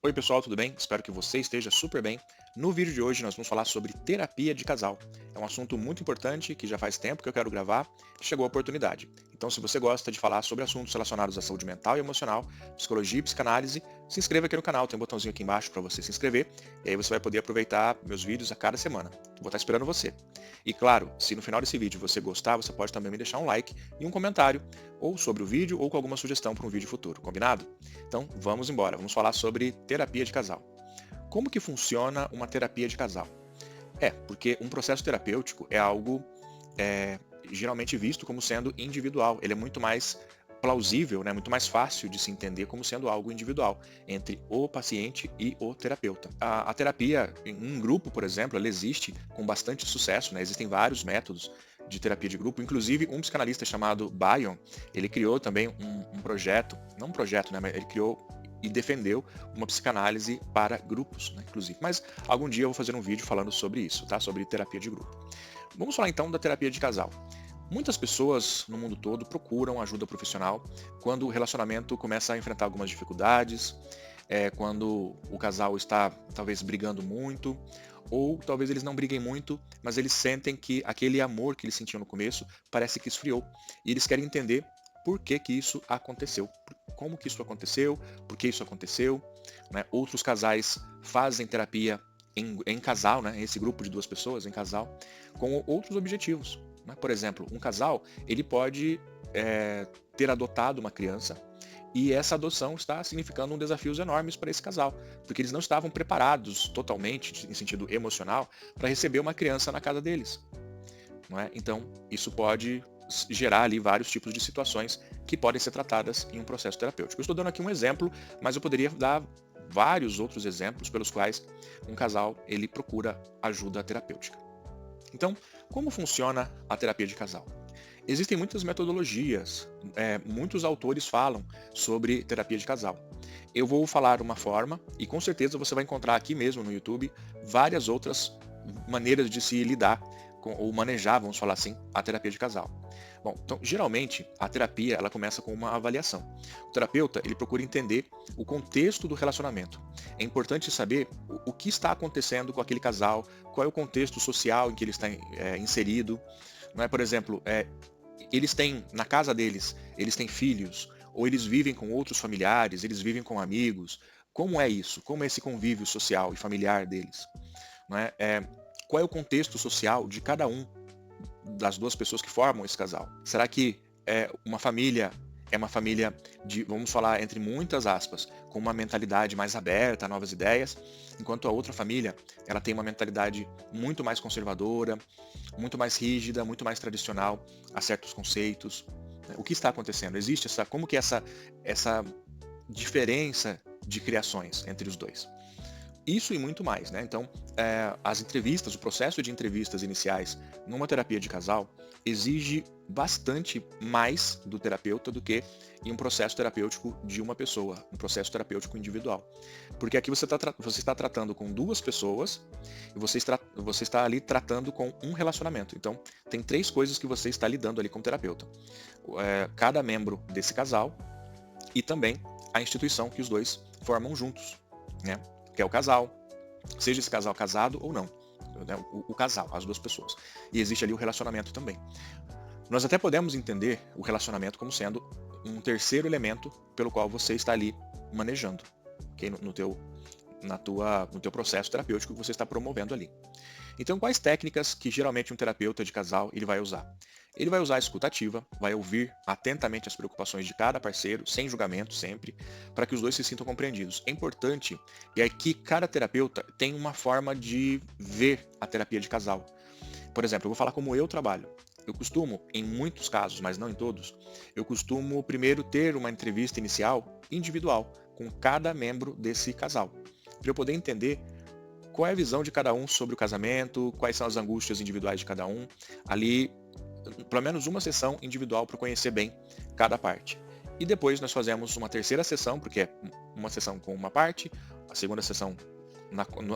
Oi pessoal, tudo bem? Espero que você esteja super bem. No vídeo de hoje nós vamos falar sobre terapia de casal. É um assunto muito importante que já faz tempo que eu quero gravar e chegou a oportunidade. Então se você gosta de falar sobre assuntos relacionados à saúde mental e emocional, psicologia e psicanálise, se inscreva aqui no canal, tem um botãozinho aqui embaixo para você se inscrever e aí você vai poder aproveitar meus vídeos a cada semana. Vou estar esperando você. E claro, se no final desse vídeo você gostar, você pode também me deixar um like e um comentário, ou sobre o vídeo ou com alguma sugestão para um vídeo futuro, combinado? Então vamos embora, vamos falar sobre terapia de casal. Como que funciona uma terapia de casal? Porque um processo terapêutico é algo é, geralmente visto como sendo individual. Ele é muito mais plausível, né, muito mais fácil de se entender como sendo algo individual entre o paciente e o terapeuta. A terapia em um grupo, por exemplo, ela existe com bastante sucesso, né? Existem vários métodos de terapia de grupo, inclusive um psicanalista chamado Bion, ele criou também um projeto, não um projeto, né, mas ele criou e defendeu uma psicanálise para grupos, né, inclusive. Mas algum dia eu vou fazer um vídeo falando sobre isso, tá? Sobre terapia de grupo. Vamos falar então da terapia de casal. Muitas pessoas no mundo todo procuram ajuda profissional quando o relacionamento começa a enfrentar algumas dificuldades, quando o casal está talvez brigando muito, ou talvez eles não briguem muito, mas eles sentem que aquele amor que eles sentiam no começo parece que esfriou. E eles querem entender por que que isso aconteceu, como que isso aconteceu, por que isso aconteceu, né? Outros casais fazem terapia em casal, né? Esse grupo de duas pessoas em casal, com outros objetivos, né? Por exemplo, um casal ele pode ter adotado uma criança e essa adoção está significando desafios enormes para esse casal, porque eles não estavam preparados totalmente, em sentido emocional, para receber uma criança na casa deles, não é? Então, isso pode gerar ali vários tipos de situações que podem ser tratadas em um processo terapêutico. Eu estou dando aqui um exemplo, mas eu poderia dar vários outros exemplos pelos quais um casal ele procura ajuda terapêutica. Então, como funciona a terapia de casal? Existem muitas metodologias, muitos autores falam sobre terapia de casal. Eu vou falar uma forma e com certeza você vai encontrar aqui mesmo no YouTube várias outras maneiras de se lidar ou manejar, vamos falar assim, a terapia de casal. Bom, então geralmente a terapia ela começa com uma avaliação. O terapeuta ele procura entender o contexto do relacionamento. É importante saber o que está acontecendo com aquele casal, qual é o contexto social em que ele está inserido. Não é, por exemplo, eles têm, na casa deles, eles têm filhos, ou eles vivem com outros familiares, eles vivem com amigos. Como é isso? Como é esse convívio social e familiar deles? Não é? Qual é o contexto social de cada um das duas pessoas que formam esse casal? Será que uma família é uma família de, vamos falar entre muitas aspas, com uma mentalidade mais aberta a novas ideias, enquanto a outra família, ela tem uma mentalidade muito mais conservadora, muito mais rígida, muito mais tradicional a certos conceitos? O que está acontecendo? Existe como que essa diferença de criações entre os dois? Isso e muito mais, né? Então, as entrevistas, o processo de entrevistas iniciais numa terapia de casal exige bastante mais do terapeuta do que em um processo terapêutico de uma pessoa, um processo terapêutico individual. Porque aqui você está tratando com duas pessoas e você está ali tratando com um relacionamento. Então, tem três coisas que você está lidando ali como terapeuta. Cada membro desse casal e também a instituição que os dois formam juntos, né? Que é o casal, seja esse casal casado ou não, né? O casal, as duas pessoas. E existe ali o relacionamento também. Nós até podemos entender o relacionamento como sendo um terceiro elemento pelo qual você está ali manejando, okay? No teu processo terapêutico que você está promovendo ali. Então, quais técnicas que geralmente um terapeuta de casal ele vai usar? Ele vai usar a escuta ativa, vai ouvir atentamente as preocupações de cada parceiro, sem julgamento sempre, para que os dois se sintam compreendidos. É importante que cada terapeuta tem uma forma de ver a terapia de casal. Por exemplo, eu vou falar como eu trabalho. Eu costumo, em muitos casos, mas não em todos, eu costumo primeiro ter uma entrevista inicial individual com cada membro desse casal, para eu poder entender qual é a visão de cada um sobre o casamento, quais são as angústias individuais de cada um. Ali, pelo menos uma sessão individual para conhecer bem cada parte. E depois nós fazemos uma terceira sessão, porque é uma sessão com uma parte, a segunda sessão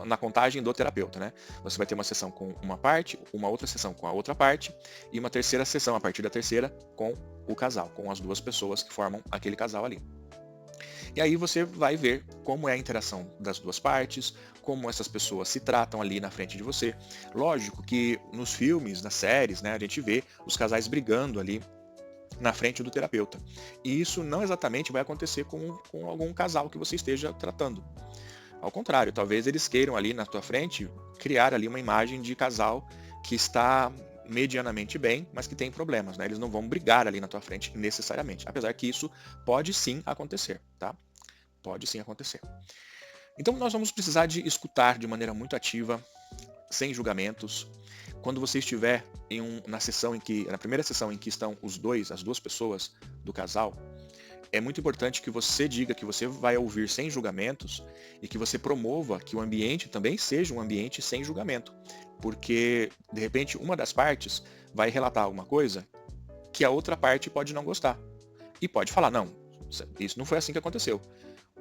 na contagem do terapeuta, né? Você vai ter uma sessão com uma parte, uma outra sessão com a outra parte, e uma terceira sessão, a partir da terceira, com o casal, com as duas pessoas que formam aquele casal ali. E aí você vai ver como é a interação das duas partes, como essas pessoas se tratam ali na frente de você. Lógico que nos filmes, nas séries, né, a gente vê os casais brigando ali na frente do terapeuta. E isso não exatamente vai acontecer com algum casal que você esteja tratando. Ao contrário, talvez eles queiram ali na tua frente criar ali uma imagem de casal que está medianamente bem, mas que tem problemas, né? Eles não vão brigar ali na tua frente necessariamente, apesar que isso pode sim acontecer, tá? Pode sim acontecer. Então nós vamos precisar de escutar de maneira muito ativa, sem julgamentos. Quando você estiver na primeira sessão em que estão as duas pessoas do casal, é muito importante que você diga que você vai ouvir sem julgamentos e que você promova que o ambiente também seja um ambiente sem julgamento. Porque, de repente, uma das partes vai relatar alguma coisa que a outra parte pode não gostar. E pode falar, não, isso não foi assim que aconteceu.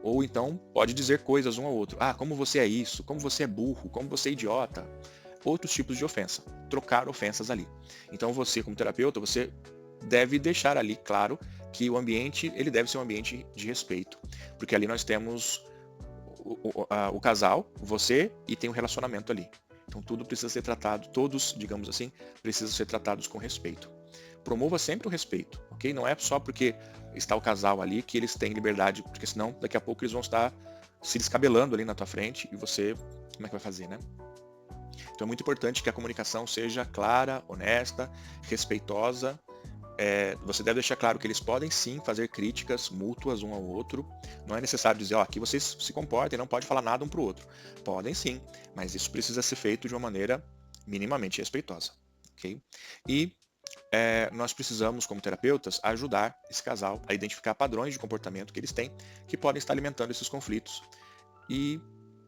Ou então pode dizer coisas um ao outro. Ah, como você é isso, como você é burro, como você é idiota. Outros tipos de ofensa. Trocar ofensas ali. Então você, como terapeuta, você deve deixar ali claro que o ambiente, ele deve ser um ambiente de respeito. Porque ali nós temos o casal, você, e tem um relacionamento ali. Então tudo precisa ser tratado, todos, digamos assim, precisam ser tratados com respeito. Promova sempre o respeito, ok? Não é só porque está o casal ali que eles têm liberdade, porque senão daqui a pouco eles vão estar se descabelando ali na tua frente e você, como é que vai fazer, né? Então é muito importante que a comunicação seja clara, honesta, respeitosa. Você deve deixar claro que eles podem sim fazer críticas mútuas um ao outro. Não é necessário dizer, ó, aqui vocês se comportem, não pode falar nada um para o outro. Podem sim, mas isso precisa ser feito de uma maneira minimamente respeitosa, ok? E nós precisamos, como terapeutas, ajudar esse casal a identificar padrões de comportamento que eles têm, que podem estar alimentando esses conflitos, e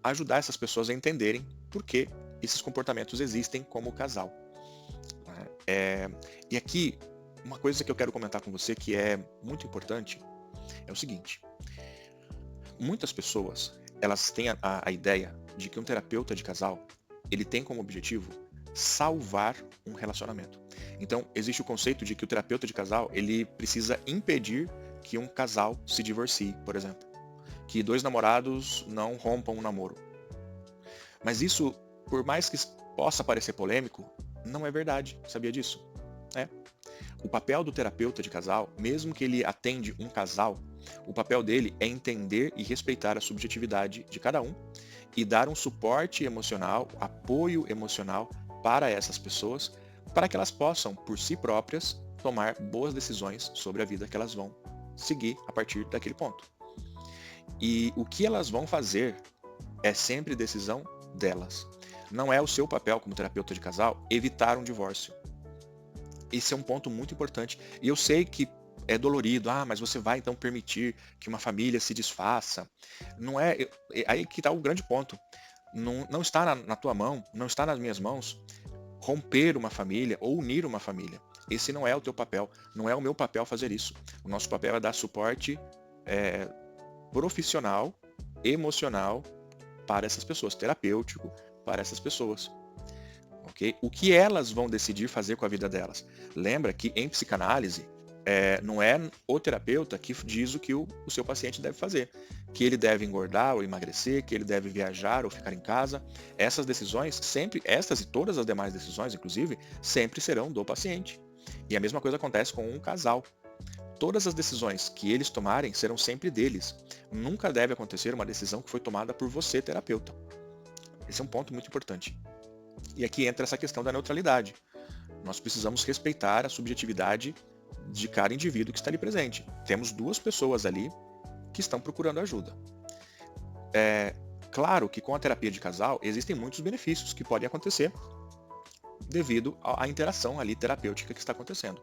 ajudar essas pessoas a entenderem por que esses comportamentos existem como casal. E aqui, uma coisa que eu quero comentar com você que é muito importante é o seguinte: muitas pessoas elas têm a ideia de que um terapeuta de casal ele tem como objetivo salvar um relacionamento. Então, existe o conceito de que o terapeuta de casal ele precisa impedir que um casal se divorcie, por exemplo, que dois namorados não rompam um namoro. Mas isso, por mais que possa parecer polêmico, não é verdade. Sabia disso? É. O papel do terapeuta de casal, mesmo que ele atende um casal, o papel dele é entender e respeitar a subjetividade de cada um e dar um suporte emocional, apoio emocional para essas pessoas, para que elas possam, por si próprias, tomar boas decisões sobre a vida que elas vão seguir a partir daquele ponto. E o que elas vão fazer é sempre decisão delas. Não é o seu papel como terapeuta de casal evitar um divórcio. Esse é um ponto muito importante. E eu sei que é dolorido. Ah, mas você vai então permitir que uma família se desfaça. Não é. Aí que está o grande ponto. Não está na tua mão, não está nas minhas mãos romper uma família ou unir uma família. Esse não é o teu papel. Não é o meu papel fazer isso. O nosso papel é dar suporte profissional, emocional para essas pessoas, terapêutico para essas pessoas. Okay? O que elas vão decidir fazer com a vida delas? Lembra que em psicanálise, não é o terapeuta que diz o que o seu paciente deve fazer. Que ele deve engordar ou emagrecer, que ele deve viajar ou ficar em casa. Essas decisões sempre, estas e todas as demais decisões, inclusive, sempre serão do paciente. E a mesma coisa acontece com um casal. Todas as decisões que eles tomarem serão sempre deles. Nunca deve acontecer uma decisão que foi tomada por você, terapeuta. Esse é um ponto muito importante. E aqui entra essa questão da neutralidade. Nós precisamos respeitar a subjetividade de cada indivíduo que está ali presente. Temos duas pessoas ali que estão procurando ajuda. Claro que com a terapia de casal existem muitos benefícios que podem acontecer devido à interação ali terapêutica que está acontecendo.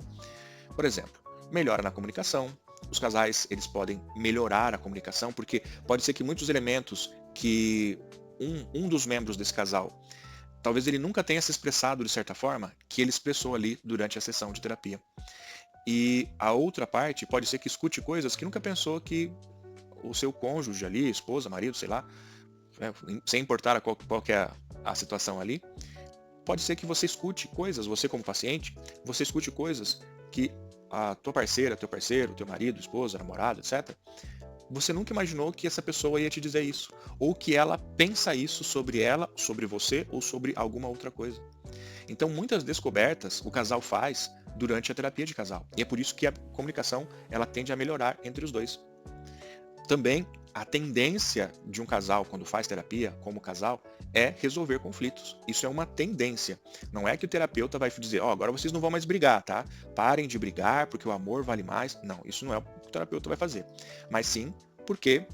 Por exemplo, melhora na comunicação. Os casais eles podem melhorar a comunicação, porque pode ser que muitos elementos que um dos membros desse casal talvez ele nunca tenha se expressado de certa forma que ele expressou ali durante a sessão de terapia. E a outra parte pode ser que escute coisas que nunca pensou que o seu cônjuge ali, esposa, marido, sei lá, sem importar qual que é a situação ali, pode ser que você escute coisas, você como paciente, você escute coisas que a tua parceira, teu parceiro, teu marido, esposa, namorado, etc., você nunca imaginou que essa pessoa ia te dizer isso, ou que ela pensa isso sobre ela, sobre você ou sobre alguma outra coisa. Então, muitas descobertas o casal faz durante a terapia de casal. E é por isso que a comunicação ela tende a melhorar entre os dois. Também, a tendência de um casal, quando faz terapia, como casal, é resolver conflitos. Isso é uma tendência. Não é que o terapeuta vai dizer, ó, agora vocês não vão mais brigar, tá? Parem de brigar porque o amor vale mais. Não, isso não é o que o terapeuta vai fazer. Mas sim porque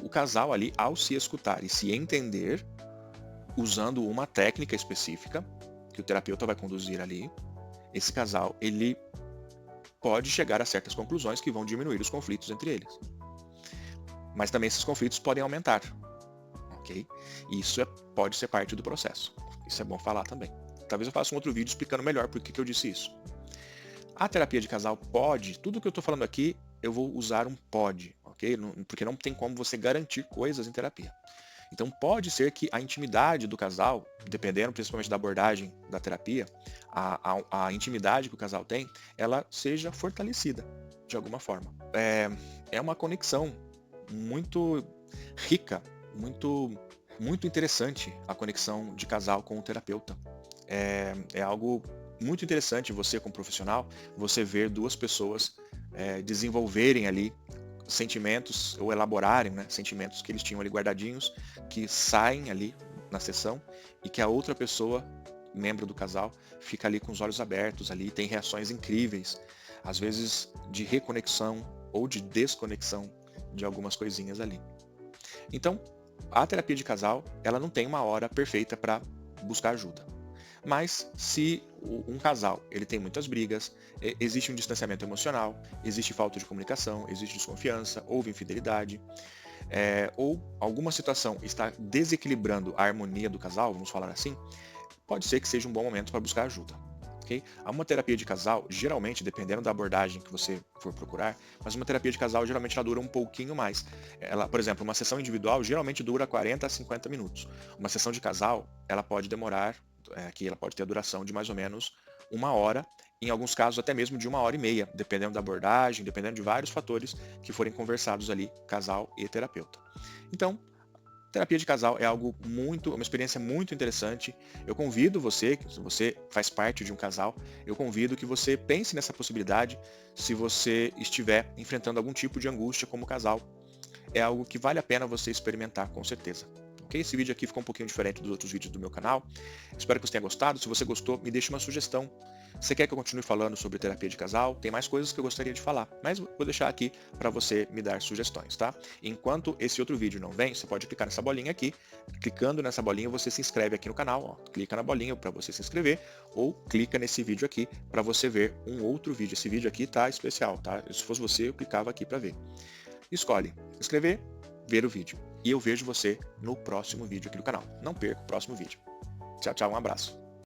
o casal ali, ao se escutar e se entender, usando uma técnica específica, que o terapeuta vai conduzir ali, esse casal, ele pode chegar a certas conclusões que vão diminuir os conflitos entre eles. Mas também esses conflitos podem aumentar, ok? E isso pode ser parte do processo. Isso é bom falar também. Talvez eu faça um outro vídeo explicando melhor por que eu disse isso. A terapia de casal pode, tudo que eu estou falando aqui, eu vou usar um pode, ok? Porque não tem como você garantir coisas em terapia. Então pode ser que a intimidade do casal, dependendo principalmente da abordagem da terapia, a intimidade que o casal tem, ela seja fortalecida de alguma forma. É uma conexão muito rica, muito interessante a conexão de casal com o terapeuta. É algo muito interessante você como profissional, você ver duas pessoas desenvolverem ali sentimentos, ou elaborarem, né, sentimentos que eles tinham ali guardadinhos, que saem ali na sessão e que a outra pessoa, membro do casal, fica ali com os olhos abertos ali, tem reações incríveis, às vezes de reconexão ou de desconexão de algumas coisinhas ali. Então, a terapia de casal, ela não tem uma hora perfeita para buscar ajuda. Mas se um casal ele tem muitas brigas, existe um distanciamento emocional, existe falta de comunicação, existe desconfiança, houve infidelidade, ou alguma situação está desequilibrando a harmonia do casal, vamos falar assim, pode ser que seja um bom momento para buscar ajuda. Okay? Uma terapia de casal, geralmente, dependendo da abordagem que você for procurar, mas uma terapia de casal geralmente ela dura um pouquinho mais. Ela, por exemplo, uma sessão individual geralmente dura 40 a 50 minutos. Uma sessão de casal, ela pode demorar, aqui ela pode ter a duração de mais ou menos 1 hora, em alguns casos até mesmo de 1 hora e meia, dependendo da abordagem, dependendo de vários fatores que forem conversados ali, casal e terapeuta. Então, terapia de casal é uma experiência muito interessante. Eu convido você, se você faz parte de um casal, eu convido que você pense nessa possibilidade se você estiver enfrentando algum tipo de angústia como casal. É algo que vale a pena você experimentar, com certeza. Ok? Esse vídeo aqui ficou um pouquinho diferente dos outros vídeos do meu canal. Espero que você tenha gostado. Se você gostou, me deixe uma sugestão. Você quer que eu continue falando sobre terapia de casal? Tem mais coisas que eu gostaria de falar, mas vou deixar aqui para você me dar sugestões, tá? Enquanto esse outro vídeo não vem, você pode clicar nessa bolinha aqui. Clicando nessa bolinha, você se inscreve aqui no canal. Ó. Clica na bolinha para você se inscrever ou clica nesse vídeo aqui para você ver um outro vídeo. Esse vídeo aqui tá especial, tá? Se fosse você, eu clicava aqui para ver. Escolhe inscrever, ver o vídeo. E eu vejo você no próximo vídeo aqui do canal. Não perca o próximo vídeo. Tchau, tchau, um abraço.